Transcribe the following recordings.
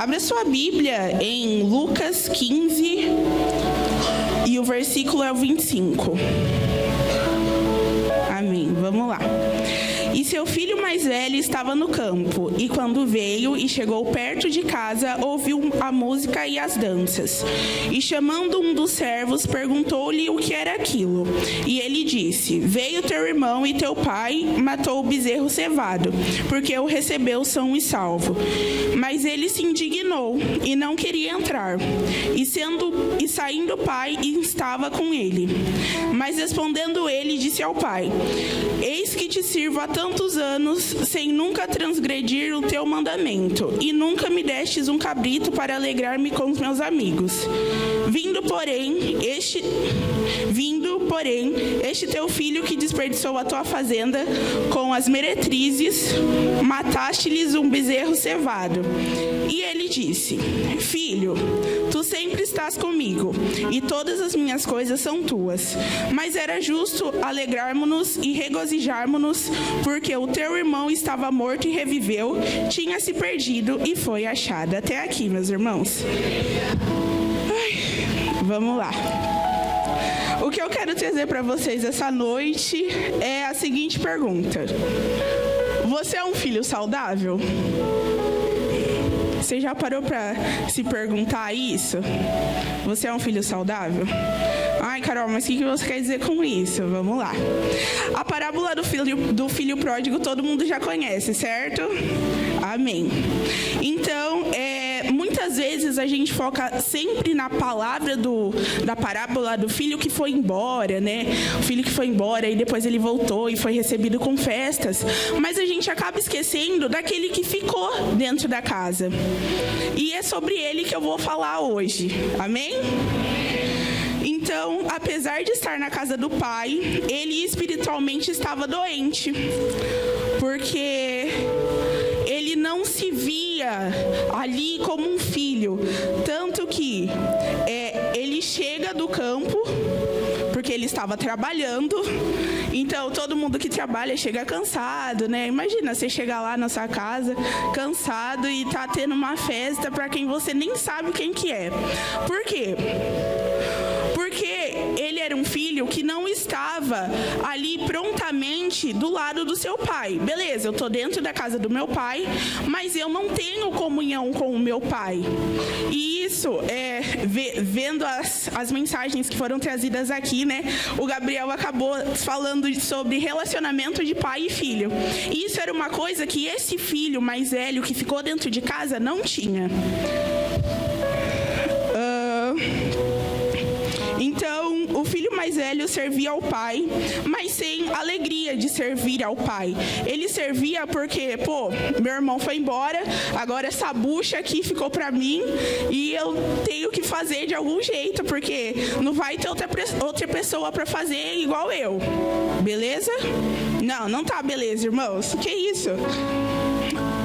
Abra sua Bíblia em Lucas 15 e o versículo é o 25. Amém. Vamos lá. E seu filho mais velho estava no campo, e quando veio e chegou perto de casa, ouviu a música e as danças. E chamando um dos servos, perguntou-lhe o que era aquilo. E ele disse: veio teu irmão e teu pai matou o bezerro cevado, porque o recebeu são e salvo. Mas ele se indignou e não queria entrar. E saindo o pai estava com ele. Mas respondendo ele, disse ao pai: eis que te sirvo há tantos anos, sem nunca transgredir o teu mandamento, e nunca me destes um cabrito para alegrar-me com os meus amigos. Vindo, porém, este teu filho que desperdiçou a tua fazenda com as meretrizes, mataste-lhes um bezerro cevado. E ele disse: filho, tu sempre estás comigo, e todas as minhas coisas são tuas. Mas era justo alegrarmos-nos e regozijarmos-nos, porque o teu irmão estava morto e reviveu, tinha se perdido e foi achado. Até aqui, meus irmãos. Vamos lá. O que eu quero trazer para vocês essa noite é a seguinte pergunta: você é um filho saudável? Você já parou para se perguntar isso? Você é um filho saudável? Ai, Carol, mas o que você quer dizer com isso? Vamos lá. A parábola do filho pródigo todo mundo já conhece, certo? Amém. Então, muitas vezes a gente foca sempre na palavra da parábola do filho que foi embora, né? O filho que foi embora e depois ele voltou e foi recebido com festas. Mas a gente acaba esquecendo daquele que ficou dentro da casa. E é sobre ele que eu vou falar hoje. Amém? Então, apesar de estar na casa do pai, ele espiritualmente estava doente, porque ele não se via ali como um filho. Tanto que ele chega do campo, porque ele estava trabalhando. Então, todo mundo que trabalha chega cansado, né? Imagina você chegar lá na sua casa, cansado, e tá tendo uma festa para quem você nem sabe quem que é. Por quê? Porque ele era um filho que não estava ali prontamente do lado do seu pai. Beleza, eu estou dentro da casa do meu pai, mas eu não tenho comunhão com o meu pai. E isso, vendo as mensagens que foram trazidas aqui, né? O Gabriel acabou falando sobre relacionamento de pai e filho. E isso era uma coisa que esse filho mais velho que ficou dentro de casa não tinha. Então, o filho mais velho servia ao pai, mas sem alegria de servir ao pai. Ele servia porque, meu irmão foi embora, agora essa bucha aqui ficou pra mim e eu tenho que fazer de algum jeito, porque não vai ter outra pessoa pra fazer igual eu. Beleza? Não tá beleza, irmãos. Que isso?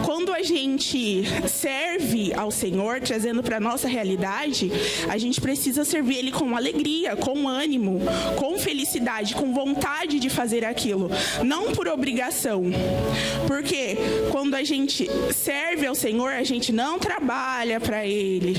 Quando a gente serve ao Senhor, trazendo para a nossa realidade, a gente precisa servir Ele com alegria, com ânimo, com felicidade, com vontade de fazer aquilo, não por obrigação. Porque quando a gente serve ao Senhor, a gente não trabalha para Ele.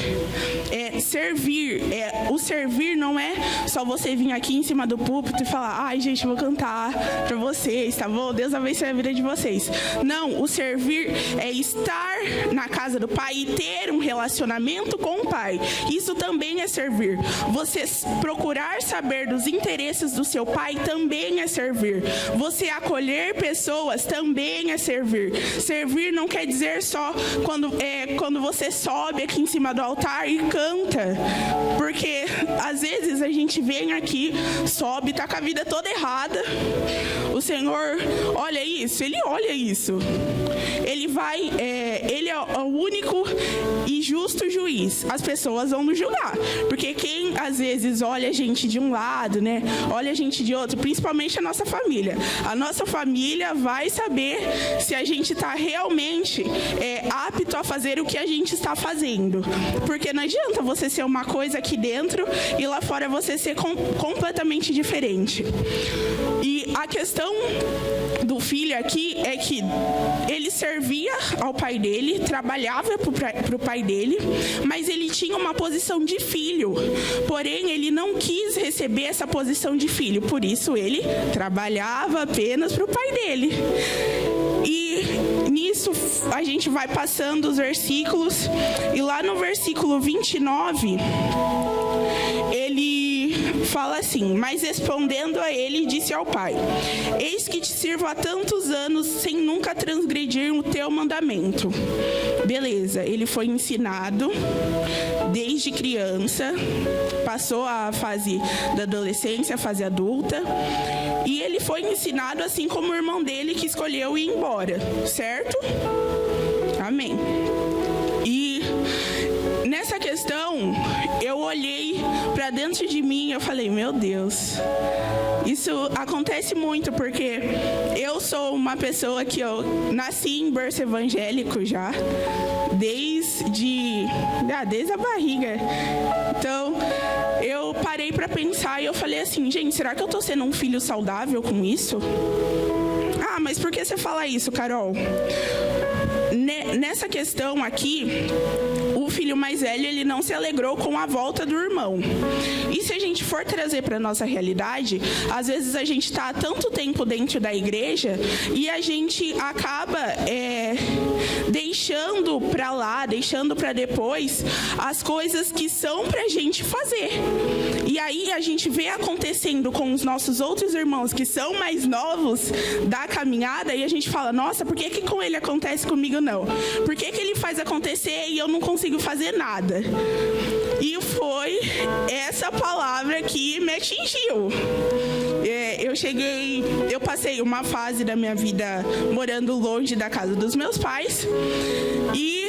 É servir. O servir não é só você vir aqui em cima do púlpito e falar: ai, gente, vou cantar para vocês, tá bom? Deus abençoe a vida de vocês. Não, o servir é estar na casa do pai e ter um relacionamento com o pai. Isso também é servir. Você procurar saber dos interesses do seu pai também é servir. Você acolher pessoas também é servir. Servir não quer dizer só quando você sobe aqui em cima do altar e canta. Porque às vezes a gente vem aqui, sobe, tá com a vida toda errada. O Senhor olha isso, Ele olha isso. Ele é o único e justo juiz. As pessoas vão nos julgar, porque quem às vezes olha a gente de um lado, né, olha a gente de outro, principalmente a nossa família. A nossa família vai saber se a gente está realmente apto a fazer o que a gente está fazendo, porque não adianta você ser uma coisa aqui dentro e lá fora você ser completamente diferente. E a questão do filho aqui é que ele servia ao pai dele, trabalhava para o pai dele, mas ele tinha uma posição de filho. Porém, ele não quis receber essa posição de filho, por isso ele trabalhava apenas para o pai dele. E nisso a gente vai passando os versículos, e lá no versículo 29, ele fala assim: mas respondendo a ele, disse ao pai: eis que te sirvo há tantos anos sem nunca transgredir o teu mandamento. Beleza, ele foi ensinado desde criança, passou a fase da adolescência, a fase adulta, e ele foi ensinado assim como o irmão dele que escolheu ir embora, certo? Amém. E nessa questão, eu olhei para dentro de mim e eu falei: meu Deus, isso acontece muito, porque eu sou uma pessoa que eu nasci em berço evangélico já, desde a barriga. Então, eu parei para pensar e eu falei assim: gente, será que eu estou sendo um filho saudável com isso? Ah, mas por que você fala isso, Carol? Nessa questão aqui, o filho mais velho, ele não se alegrou com a volta do irmão. E se a gente for trazer para a nossa realidade, às vezes a gente está há tanto tempo dentro da igreja e a gente acaba deixando para lá, deixando para depois as coisas que são para a gente fazer. E aí a gente vê acontecendo com os nossos outros irmãos que são mais novos da caminhada e a gente fala: nossa, por que com ele acontece, comigo não? Por que ele faz acontecer e eu não consigo fazer nada? E foi essa palavra que me atingiu. Eu passei uma fase da minha vida morando longe da casa dos meus pais e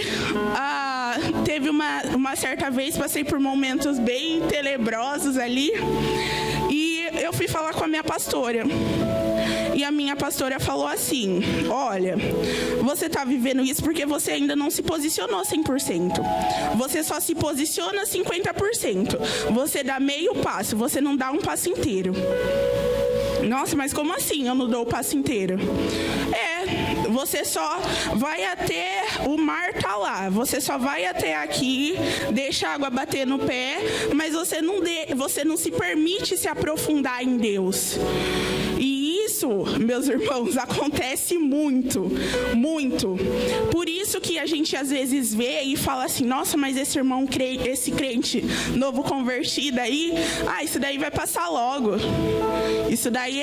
teve uma certa vez, passei por momentos bem tenebrosos ali e eu fui falar com a minha pastora. E a minha pastora falou assim: olha, você está vivendo isso porque você ainda não se posicionou 100%. Você só se posiciona 50%. Você dá meio passo, você não dá um passo inteiro. Nossa, mas como assim eu não dou o passo inteiro? Você só vai até o mar tá lá. Você só vai até aqui, deixa a água bater no pé, mas você não se permite se aprofundar em Deus. E isso, meus irmãos, acontece muito, muito. Por isso que a gente às vezes vê e fala assim: nossa, mas esse irmão, esse crente novo convertido aí, isso daí vai passar logo. Isso daí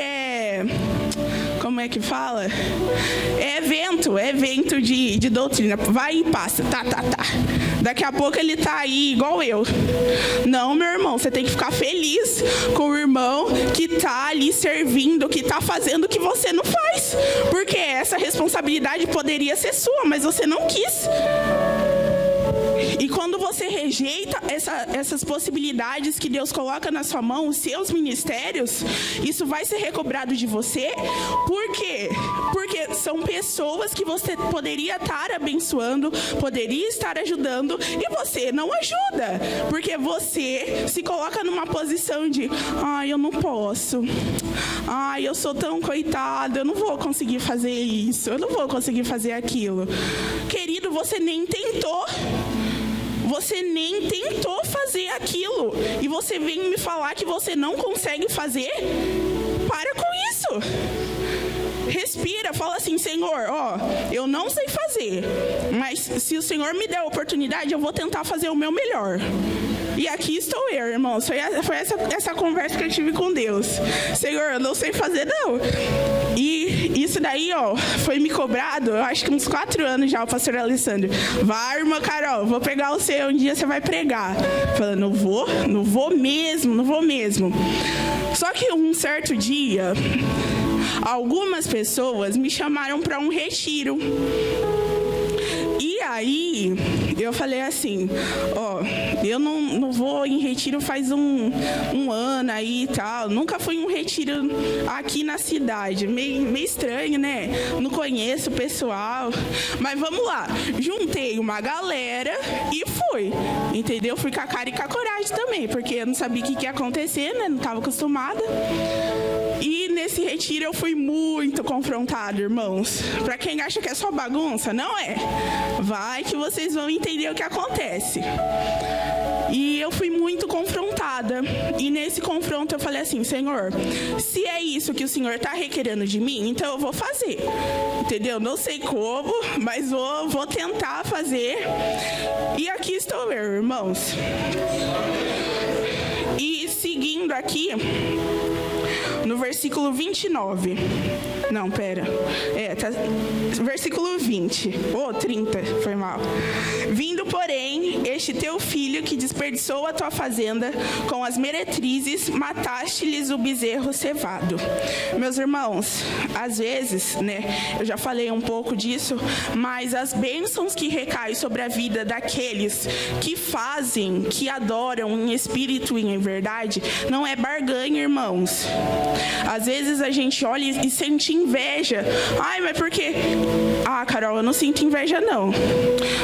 como é que fala? É evento de doutrina. Vai e passa, tá. Daqui a pouco ele tá aí igual eu. Não, meu irmão, você tem que ficar feliz com o irmão que tá ali servindo, que tá fazendo o que você não faz. Porque essa responsabilidade poderia ser sua, mas você não quis. E quando você rejeita essas possibilidades que Deus coloca na sua mão, os seus ministérios, isso vai ser recobrado de você. Por quê? Porque são pessoas que você poderia estar abençoando, poderia estar ajudando, e você não ajuda. Porque você se coloca numa posição de: eu não posso. Eu sou tão coitado, eu não vou conseguir fazer isso, eu não vou conseguir fazer aquilo. Querido, você nem tentou. Você nem tentou fazer aquilo. E você vem me falar que você não consegue fazer? Para com isso. Respira, fala assim: Senhor, eu não sei fazer, mas se o Senhor me der a oportunidade, eu vou tentar fazer o meu melhor. E aqui estou eu, irmãos. Foi essa conversa que eu tive com Deus. Senhor, eu não sei fazer, não. E isso daí, foi me cobrado, eu acho que uns 4 anos já, o pastor Alessandro. Vai, irmã Carol, vou pegar o seu, um dia você vai pregar. Falando: não vou mesmo. Só que um certo dia, algumas pessoas me chamaram para um retiro. E aí, eu falei assim: eu não vou em retiro faz um ano aí e tal. Nunca fui em um retiro aqui na cidade. Meio estranho, né? Não conheço o pessoal. Mas vamos lá. Juntei uma galera e fui. Entendeu? Fui com a cara e com a coragem também, porque eu não sabia o que ia acontecer, né? Não estava acostumada. E nesse retiro eu fui muito confrontada, irmãos. Para quem acha que é só bagunça, não é. Vai que vocês vão entender o que acontece. E eu fui muito confrontada. E nesse confronto eu falei assim: Senhor, se é isso que o Senhor está requerendo de mim, então eu vou fazer. Entendeu? Não sei como, mas vou tentar fazer. E aqui estou eu, irmãos. E seguindo aqui, no versículo 29. Não, pera. Versículo 20. 30, foi mal. Vindo, porém, este teu filho que desperdiçou a tua fazenda com as meretrizes, mataste-lhes o bezerro cevado. Meus irmãos, às vezes, eu já falei um pouco disso, mas as bênçãos que recaem sobre a vida daqueles que fazem, que adoram em espírito e em verdade, não é barganha, irmãos. Às vezes a gente olha e sente inveja. Ai, mas por quê? Ah, Carol, eu não sinto inveja, não.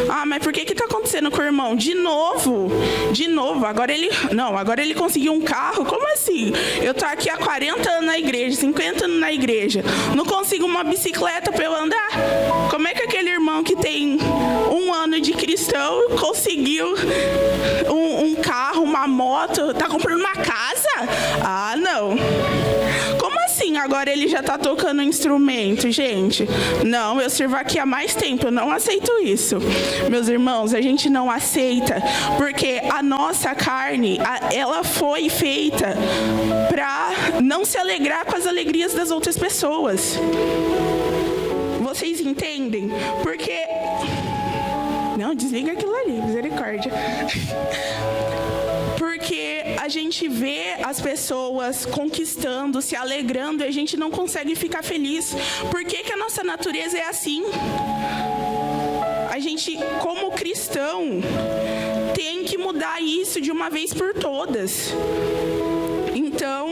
Ah, mas por que está acontecendo com o irmão? De novo. Agora ele conseguiu um carro? Como assim? Eu tô aqui há 40 anos na igreja, 50 anos na igreja. Não consigo uma bicicleta para eu andar? Como é que aquele irmão que tem 1 ano de cristão conseguiu um carro, uma moto? Tá comprando uma casa? Ah, não. Como assim? Agora ele já está tocando instrumento, gente? Não, eu sirvo aqui há mais tempo, eu não aceito isso. Meus irmãos, a gente não aceita, porque a nossa carne, ela foi feita para não se alegrar com as alegrias das outras pessoas. Vocês entendem? Porque... Não, desliga aquilo ali, misericórdia. Porque a gente vê as pessoas conquistando, se alegrando, e a gente não consegue ficar feliz. Por que a nossa natureza é assim? A gente, como cristão, tem que mudar isso de uma vez por todas. Então,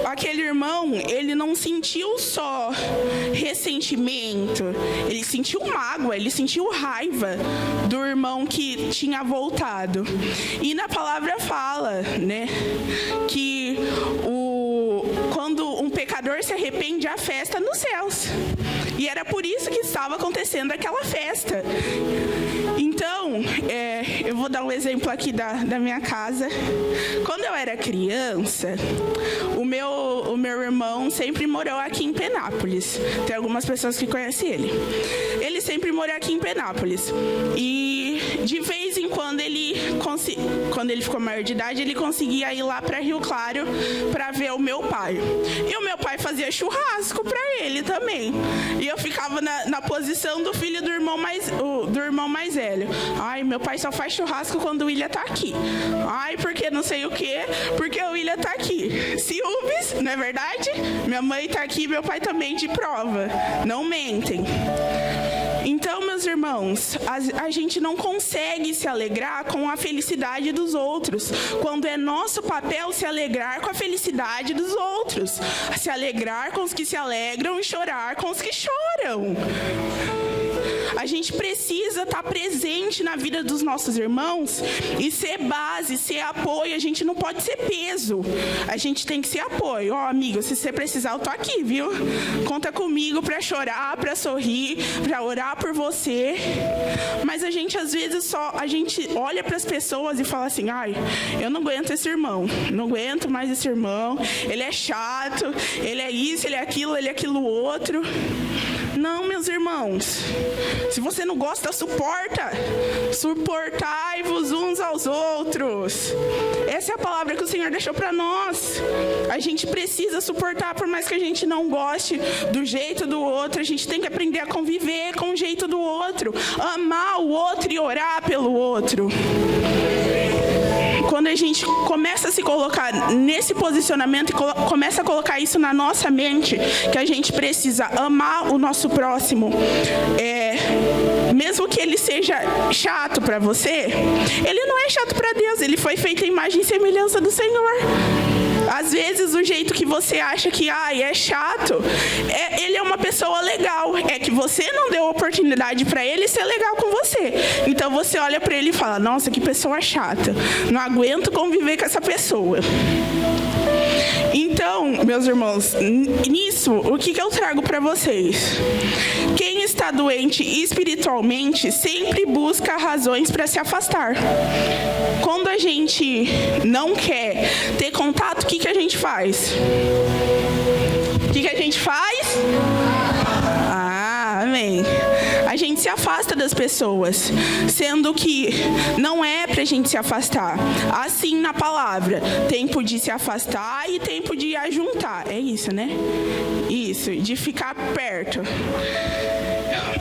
aquele irmão, ele não sentiu só ressentimento, ele sentiu mágoa, ele sentiu raiva do irmão que tinha voltado. E na palavra fala, que quando um pecador se arrepende, há festa nos céus. E era por isso que estava acontecendo aquela festa. Então, eu vou dar um exemplo aqui da minha casa. Quando eu era criança, o meu irmão sempre morou aqui em Penápolis. Tem algumas pessoas que conhecem ele. Ele sempre morou aqui em Penápolis. E de vez em quando quando ele ficou maior de idade, ele conseguia ir lá para Rio Claro para ver o meu pai. E o meu pai fazia churrasco para ele também. E eu ficava na posição do filho do irmão mais velho. Ai, meu pai só faz churrasco quando o William tá aqui. Ai, porque não sei o quê, porque o William tá aqui. Ciúmes, não é verdade? Minha mãe tá aqui, meu pai também de prova. Não mentem. Então, meus irmãos, a gente não consegue se alegrar com a felicidade dos outros, quando é nosso papel se alegrar com a felicidade dos outros, se alegrar com os que se alegram e chorar com os que choram. A gente precisa estar presente na vida dos nossos irmãos e ser base, ser apoio. A gente não pode ser peso. A gente tem que ser apoio. Amigo, se você precisar, eu tô aqui, viu? Conta comigo para chorar, para sorrir, para orar por você. Mas a gente, às vezes, a gente olha para as pessoas e fala assim: ai, eu não aguento esse irmão. Não aguento mais esse irmão. Ele é chato, ele é isso, ele é aquilo outro. Não, meus irmãos. Se você não gosta, suporta. Suportai-vos uns aos outros. Essa é a palavra que o Senhor deixou para nós. A gente precisa suportar, por mais que a gente não goste do jeito do outro. A gente tem que aprender a conviver com o jeito do outro. Amar o outro e orar pelo outro. Quando a gente começa a se colocar nesse posicionamento e começa a colocar isso na nossa mente, que a gente precisa amar o nosso próximo, mesmo que ele seja chato para você, ele não é chato para Deus, ele foi feito à imagem e semelhança do Senhor. Às vezes o jeito que você acha que é chato, ele é uma pessoa legal, é que você não deu oportunidade para ele ser legal com você. Então você olha para ele e fala: nossa, que pessoa chata, não aguento conviver com essa pessoa. Então, meus irmãos, nisso, o que eu trago para vocês? Quem está doente espiritualmente sempre busca razões para se afastar. Quando a gente não quer ter contato, o que a gente faz? O que a gente faz? Amém. A gente se afasta das pessoas, sendo que não é pra gente se afastar. Assim na palavra, tempo de se afastar e tempo de ajuntar. É isso, né? Isso, de ficar perto.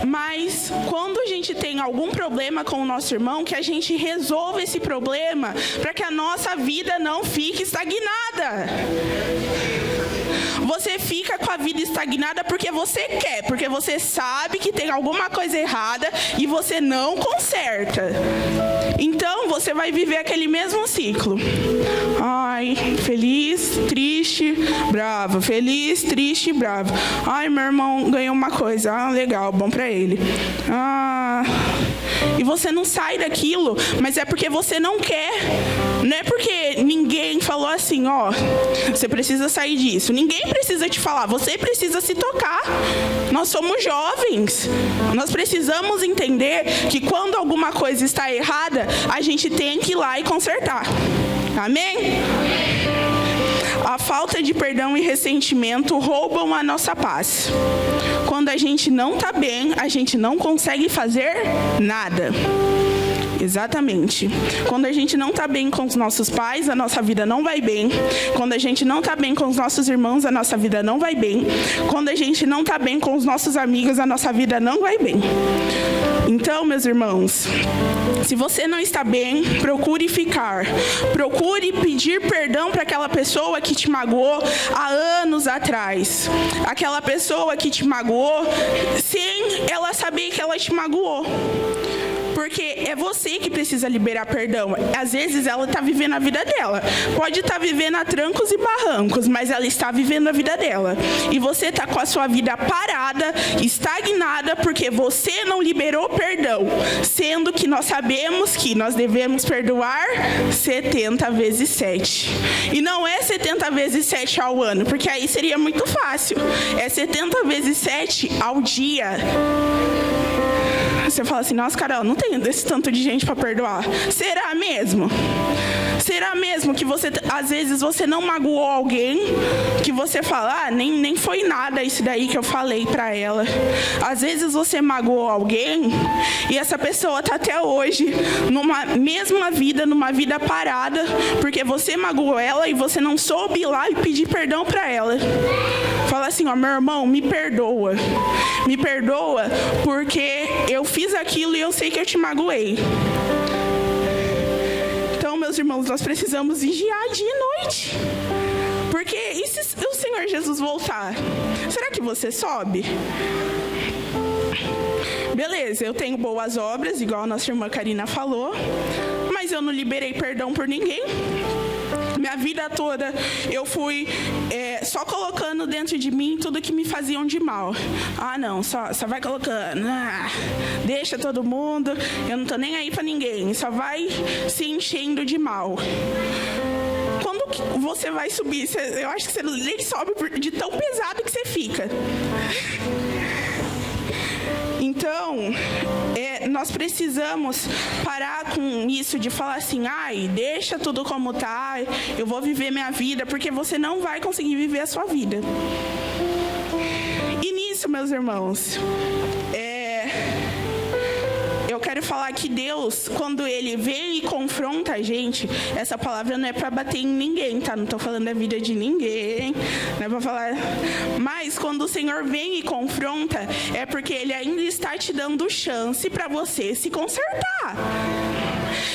Mas quando a gente tem algum problema com o nosso irmão, que a gente resolva esse problema para que a nossa vida não fique estagnada. Você fica com a vida estagnada porque você quer, porque você sabe que tem alguma coisa errada e você não conserta. Então, você vai viver aquele mesmo ciclo. Ai, feliz, triste, bravo. Feliz, triste, bravo. Ai, meu irmão ganhou uma coisa. Ah, legal, bom pra ele. E você não sai daquilo, mas é porque você não quer. Não é porque ninguém falou assim, ó, você precisa sair disso. Ninguém precisa te falar, você precisa se tocar. Nós somos jovens. Nós precisamos entender que quando alguma coisa está errada, a gente tem que ir lá e consertar. Amém? A falta de perdão e ressentimento roubam a nossa paz. Quando a gente não está bem, a gente não consegue fazer nada. Exatamente. Quando a gente não está bem com os nossos pais, a nossa vida não vai bem. Quando a gente não está bem com os nossos irmãos, a nossa vida não vai bem. Quando a gente não está bem com os nossos amigos, a nossa vida não vai bem. Então, meus irmãos, se você não está bem, procure ficar. Procure pedir perdão para aquela pessoa que te magoou há anos atrás. Aquela pessoa que te magoou sem ela saber que ela te magoou. Porque é você que precisa liberar perdão. Às vezes ela está vivendo a vida dela. Pode estar vivendo a trancos e barrancos, mas ela está vivendo a vida dela. E você está com a sua vida parada, estagnada, porque você não liberou perdão. Sendo que nós sabemos que nós devemos perdoar 70 vezes 7. E não é 70 vezes 7 ao ano, porque aí seria muito fácil. É 70 vezes 7 ao dia. Você fala assim, nossa, Carol, não tem esse tanto de gente para perdoar. Será mesmo? Será mesmo que você, às vezes, você não magoou alguém, que você fala, nem foi nada isso daí que eu falei para ela. Às vezes você magoou alguém e essa pessoa está até hoje numa mesma vida, numa vida parada, porque você magoou ela e você não soube ir lá e pedir perdão para ela. Fala assim, ó, meu irmão, me perdoa. Me perdoa porque eu fiz aquilo e eu sei que eu te magoei. Então, meus irmãos, nós precisamos vigiar dia e noite. Porque e se o Senhor Jesus voltar? Será que você sobe? Beleza, eu tenho boas obras, igual a nossa irmã Karina falou, mas eu não liberei perdão por ninguém. Minha vida toda eu fui só colocando dentro de mim tudo que me faziam de mal. Ah, não, só vai colocando. Deixa todo mundo, eu não tô nem aí pra ninguém. Só vai se enchendo de mal. Quando você vai subir, eu acho que você nem sobe de tão pesado que você fica. Então, nós precisamos parar com isso de falar assim, deixa tudo como tá, eu vou viver minha vida, porque você não vai conseguir viver a sua vida. E nisso, meus irmãos, eu quero falar que Deus, quando Ele vem e confronta a gente, essa palavra não é para bater em ninguém, tá? Não estou falando da vida de ninguém, não é para falar. Mas quando o Senhor vem e confronta, é porque Ele ainda está te dando chance para você se consertar.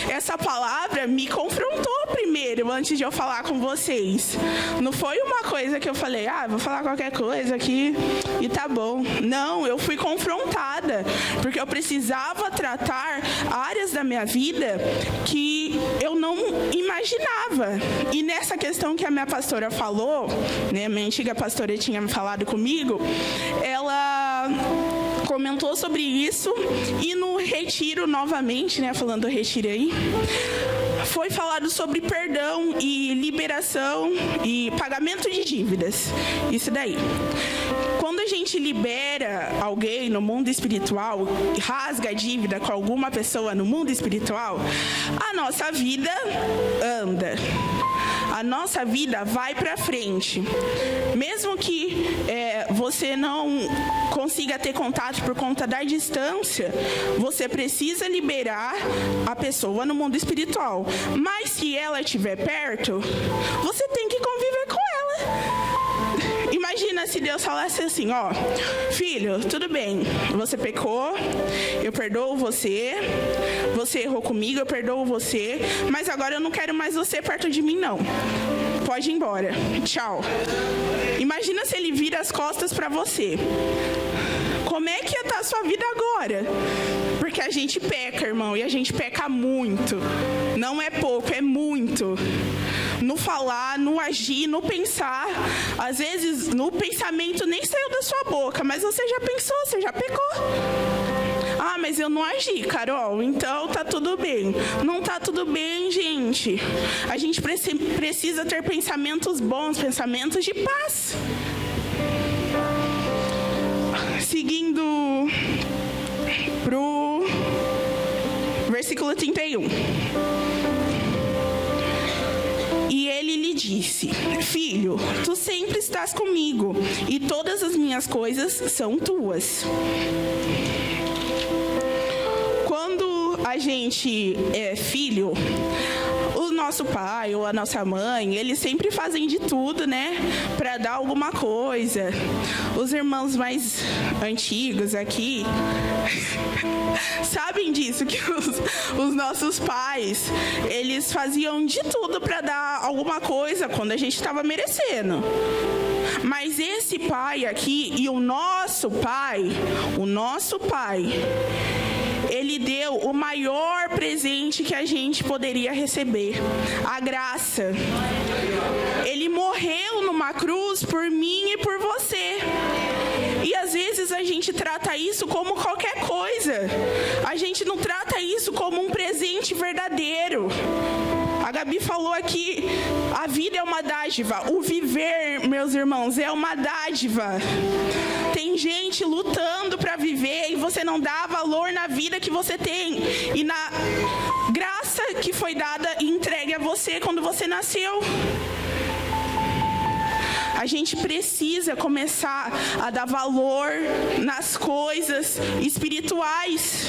Essa palavra me confrontou primeiro, antes de eu falar com vocês. Não foi uma coisa que eu falei, vou falar qualquer coisa aqui e tá bom. Não, eu fui confrontada, porque eu precisava tratar áreas da minha vida que eu não imaginava. E nessa questão que a minha pastora falou, né, minha antiga pastora tinha falado comigo, ela comentou sobre isso e no retiro novamente, né, falando do retiro aí, foi falado sobre perdão e liberação e pagamento de dívidas. Isso daí. Quando a gente libera alguém no mundo espiritual, rasga a dívida com alguma pessoa no mundo espiritual, a nossa vida anda. A nossa vida vai para frente. Mesmo que você não consiga ter contato por conta da distância, você precisa liberar a pessoa no mundo espiritual. Mas se ela estiver perto, você tem que conviver com ela. Imagina se Deus falasse assim, ó, filho, tudo bem, você pecou, eu perdoo você, você errou comigo, eu perdoo você, mas agora eu não quero mais você perto de mim, não. Pode ir embora, tchau. Imagina se ele vira as costas para você. Como é que ia estar a sua vida agora? Porque a gente peca, irmão, e a gente peca muito. Não é pouco, é muito. No falar, no agir, no pensar. Às vezes, no pensamento nem saiu da sua boca, mas você já pensou, você já pecou. Ah, mas eu não agi, Carol, então tá tudo bem. Não tá tudo bem, gente. A gente precisa ter pensamentos bons, pensamentos de paz. Seguindo pro versículo 31. E ele lhe disse, filho, tu sempre estás comigo, e todas as minhas coisas são tuas. Quando a gente é filho, o nosso pai ou a nossa mãe, eles sempre fazem de tudo, né, para dar alguma coisa. Os irmãos mais antigos aqui sabem disso, que os nossos pais, eles faziam de tudo para dar alguma coisa quando a gente estava merecendo. Mas esse pai aqui e o nosso pai, ele deu o maior presente que a gente poderia receber, a graça. Ele morreu numa cruz por mim e por você. E às vezes a gente trata isso como qualquer coisa. A gente não trata isso como um presente verdadeiro. A Gabi falou aqui, a vida é uma dádiva. O viver, meus irmãos, é uma dádiva. Tem gente lutando para viver e você não dá valor na vida que você tem e na graça que foi dada e entregue a você quando você nasceu. A gente precisa começar a dar valor nas coisas espirituais.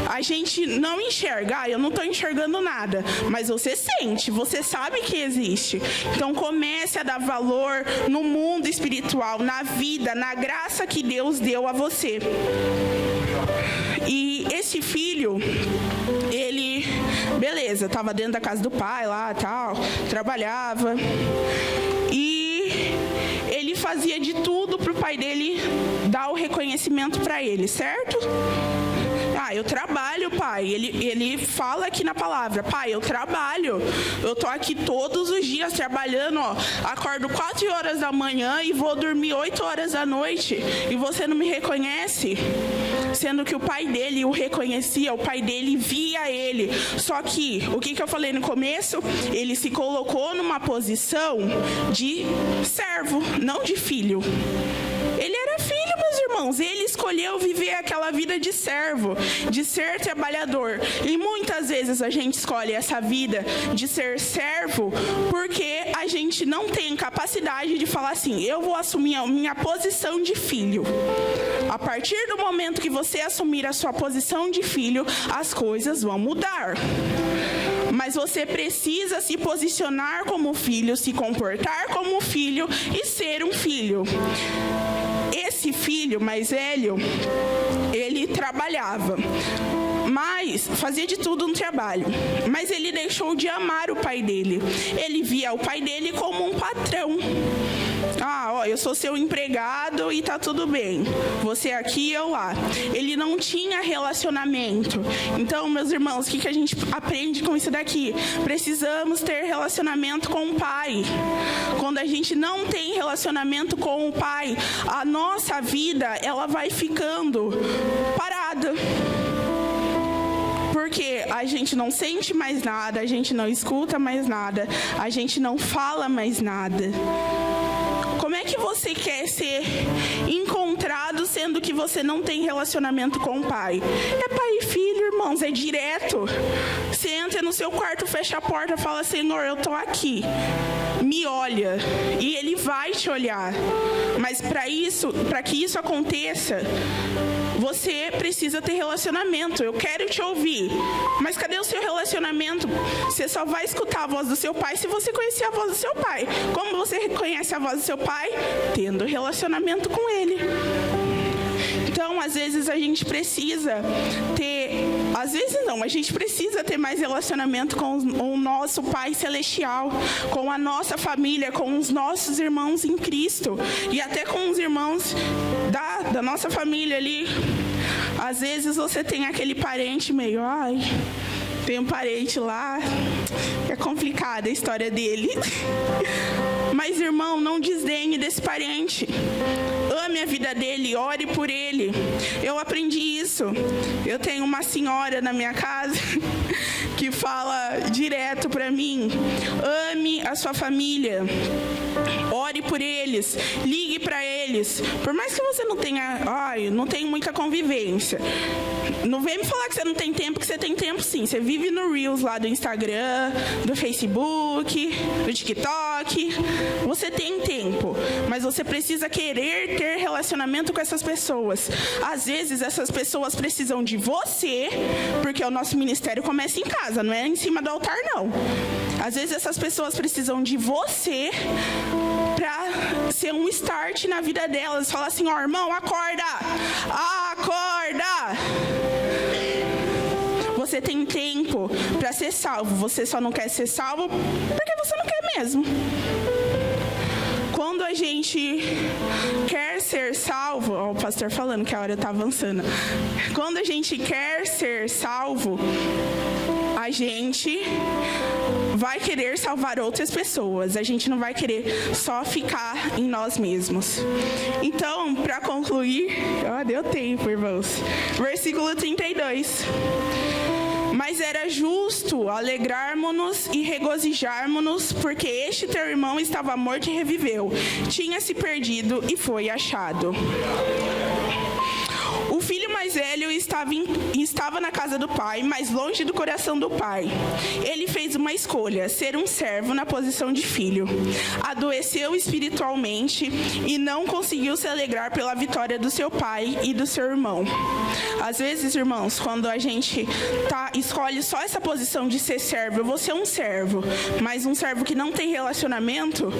A gente não enxerga, eu não estou enxergando nada, mas você sente, você sabe que existe. Então comece a dar valor no mundo espiritual, na vida, na graça que Deus deu a você. E esse filho, ele, beleza, estava dentro da casa do pai lá, tal, trabalhava. E ele fazia de tudo para o pai dele dar o reconhecimento para ele, certo? Ah, eu trabalho, pai. Ele fala aqui na palavra, pai, eu trabalho. Eu tô aqui todos os dias trabalhando, ó. Acordo 4 horas da manhã e vou dormir 8 horas da noite. E você não me reconhece? Sendo que o pai dele o reconhecia, o pai dele via ele. Só que, o que eu falei no começo? Ele se colocou numa posição de servo, não de filho. Ele era filho, meus irmãos. Ele escolheu viver aquela vida de servo, de ser trabalhador. E muitas vezes a gente escolhe essa vida de ser servo porque a gente não tem capacidade de falar assim, eu vou assumir a minha posição de filho. A partir do momento que você assumir a sua posição de filho, as coisas vão mudar. Mas você precisa se posicionar como filho, se comportar como filho e ser um filho. Esse filho mais velho, ele trabalhava, mas fazia de tudo no trabalho. Mas ele deixou de amar o pai dele. Ele via o pai dele como um patrão. Ah, ó, eu sou seu empregado e tá tudo bem. Você aqui, eu lá. Ele não tinha relacionamento. Então, meus irmãos, o que a gente aprende com isso daqui? Precisamos ter relacionamento com o pai. Quando a gente não tem relacionamento com o pai, a nossa vida, ela vai ficando parada. Porque a gente não sente mais nada, a gente não escuta mais nada, a gente não fala mais nada. Como é que você quer ser encontrado sendo que você não tem relacionamento com o pai? É pai e filho, irmãos, é direto. Você entra no seu quarto, fecha a porta, fala: Senhor, eu tô aqui. Me olha. E Ele vai te olhar. Mas para que isso aconteça, você precisa ter relacionamento. Eu quero te ouvir. Mas cadê o seu relacionamento? Você só vai escutar a voz do seu pai se você conhecer a voz do seu pai. Como você reconhece a voz do seu pai? Tendo relacionamento com Ele. Então, às vezes a gente precisa ter... Às vezes não, a gente precisa ter mais relacionamento com o nosso Pai Celestial, com a nossa família, com os nossos irmãos em Cristo. E até com os irmãos da nossa família ali. Às vezes você tem aquele parente meio... tem um parente lá, é complicada a história dele. Mas, irmão, não desdenhe desse parente. Ame a vida dele, ore por ele. Eu aprendi isso. Eu tenho uma senhora na minha casa que fala direto para mim: ame a sua família. Ore por eles, ligue para eles. Por mais que você não tenha, não tenho muita convivência. Não vem me falar que você não tem tempo, que você tem tempo sim. Você vive no Reels lá do Instagram, do Facebook, do TikTok. Você tem tempo, mas você precisa querer ter relacionamento com essas pessoas. Às vezes essas pessoas precisam de você, porque o nosso ministério começa em casa, não é em cima do altar não. Às vezes essas pessoas precisam de você para ser um start na vida delas. Fala assim: irmão, acorda! Acorda! Você tem tempo para ser salvo. Você só não quer ser salvo porque você não quer mesmo. Quando a gente quer ser salvo... o pastor falando que a hora está avançando. Quando a gente quer ser salvo, a gente vai querer salvar outras pessoas. A gente não vai querer só ficar em nós mesmos. Então, para concluir... deu tempo, irmãos. Versículo 32. Mas era justo alegrarmos-nos e regozijarmos-nos, porque este teu irmão estava morto e reviveu. Tinha se perdido e foi achado. O filho mais velho estava na casa do pai, mas longe do coração do pai. Ele fez uma escolha: ser um servo na posição de filho. Adoeceu espiritualmente e não conseguiu se alegrar pela vitória do seu pai e do seu irmão. Às vezes, irmãos, quando a gente escolhe só essa posição de ser servo, eu vou ser um servo, mas um servo que não tem relacionamento,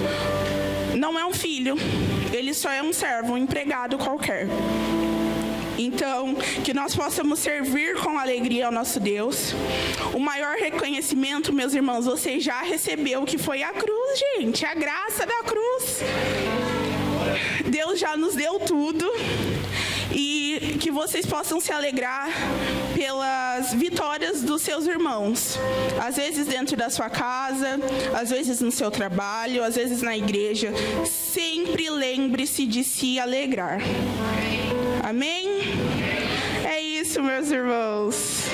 não é um filho. Ele só é um servo, um empregado qualquer. Então, que nós possamos servir com alegria ao nosso Deus. O maior reconhecimento, meus irmãos, você já recebeu, que foi a cruz, gente. A graça da cruz. Deus já nos deu tudo. E que vocês possam se alegrar pelas vitórias dos seus irmãos. Às vezes dentro da sua casa, às vezes no seu trabalho, às vezes na igreja. Sempre lembre-se de se alegrar. Amém? É isso, meus irmãos.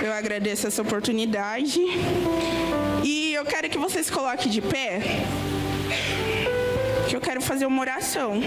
Eu agradeço essa oportunidade. E eu quero que vocês coloquem de pé, que eu quero fazer uma oração.